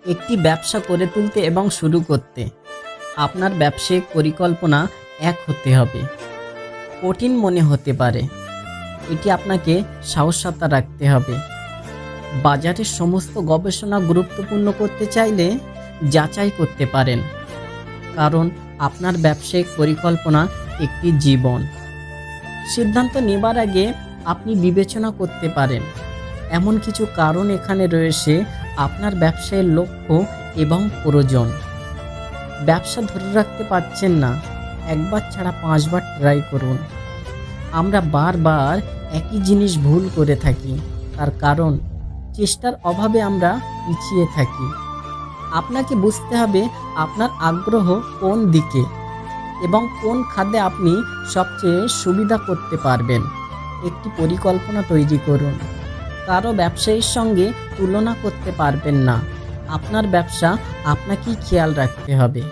একটি ব্যবসা করে তুলতে এবং শুরু করতে আপনার ব্যবসায়িক পরিকল্পনা এক হতে হবে। কঠিন মনে হতে পারে, এটি আপনাকে সাহসতা রাখতে হবে। বাজারের সমস্ত গবেষণা গুরুত্বপূর্ণ করতে চাইলে যাচাই করতে পারেন, কারণ আপনার ব্যবসায়িক পরিকল্পনা একটি জীবন। সিদ্ধান্ত নেবার আগে আপনি বিবেচনা করতে পারেন এমন কিছু কারণ এখানে রয়েছে আপনার ব্যবসায়ের লক্ষ্য এবং প্রয়োজন। ব্যবসা ধরে রাখতে পারছেন না, একবার ছাড়া 5 বার ট্রাই করুন। আমরা বারবার একই জিনিস ভুল করে থাকি, তার কারণ চেষ্টার অভাবে আমরা পিছিয়ে থাকি। আপনাকে বুঝতে হবে আপনার আগ্রহ কোন দিকে এবং কোন খাতে আপনি সবচেয়ে সুবিধা করতে পারবেন। একটি পরিকল্পনা তৈরি করুন। কারো ব্যবসায়ীর সঙ্গে তুলনা করতে পারবেন না। আপনার ব্যবসা আপনাকেই খেয়াল রাখতে হবে।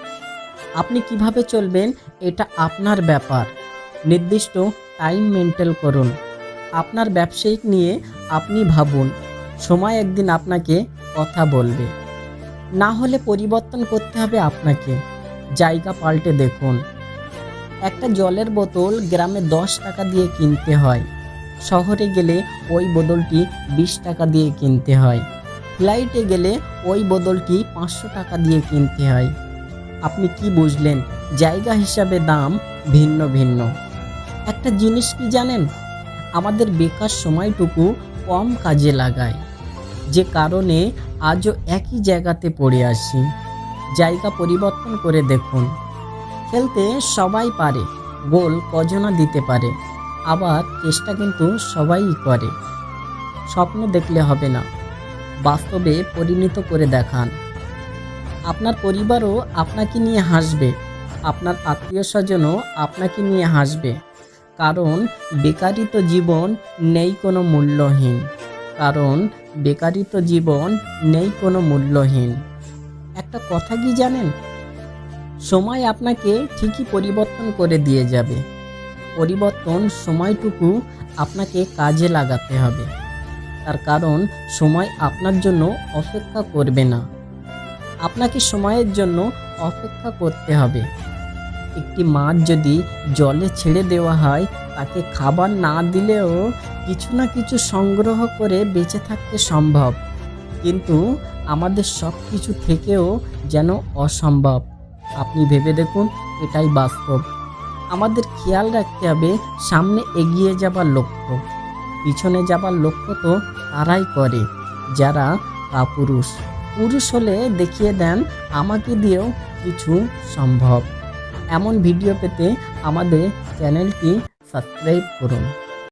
আপনি কিভাবে চলবেন এটা আপনার ব্যাপার। নির্দিষ্ট টাইম মেনটেন করুন। আপনার ব্যবসায়িক নিয়ে আপনি ভাবুন, সময় একদিন আপনাকে কথা বলবে। না হলে পরিবর্তন করতে হবে আপনাকে। জায়গা পাল্টে দেখুন। একটা জলের বোতল গ্রামে 10 টাকা দিয়ে কিনতে হয়, শহরে গেলে ওই বোতলটি 20 টাকা দিয়ে কিনতে হয়, ফ্লাইটে গেলে ওই বোতলটি 500 টাকা দিয়ে কিনতে হয়। আপনি কি বুঝলেন? জায়গা হিসাবে দাম ভিন্ন ভিন্ন। একটা জিনিস কি জানেন, আমাদের বেকার সময়টুকু কম কাজে লাগায়, যে কারণে আজও একই জায়গাতে পড়ে আসি। জায়গা পরিবর্তন করে দেখুন। খেলতে সবাই পারে, গোল কজনা দিতে পারে, আবার চেষ্টা কিন্তু সবাই করে। স্বপ্ন দেখলে হবে না, বাস্তবে পরিণত করে দেখান। আপনার পরিবারও আপনাকে নিয়ে হাসবে, আপনার আত্মীয় স্বজনও আপনাকে নিয়ে হাসবে। কারণ বেকারিত জীবন নেই কোনো মূল্যহীন। একটা কথা কি জানেন, সময় আপনাকে ঠিকই পরিবর্তন করে দিয়ে যাবে। পরিবর্তন সময়টুকু আপনাকে কাজে লাগাতে হবে, তার কারণ সময় আপনার জন্য অপেক্ষা করবে না, আপনাকে সময়ের জন্য অপেক্ষা করতে হবে। একটি মাছ যদি জলে ছেড়ে দেওয়া হয়, তাকে খাবার না দিলেও কিছু না কিছু সংগ্রহ করে বেঁচে থাকতে সম্ভব, কিন্তু আমাদের সব কিছু থেকেও যেন অসম্ভব। আপনি ভেবে দেখুন, এটাই বাস্তব। আমাদের খেয়াল রাখতে হবে সামনে এগিয়ে যাবার লক্ষ্য। পিছনে যাবার লক্ষ্য তো তারাই করে যারা কাপুরুষ। পুরুষ হলে দেখিয়ে দেন আমাকে দিয়েও কিছু সম্ভব। এমন ভিডিও পেতে আমাদের চ্যানেলটি সাবস্ক্রাইব করুন।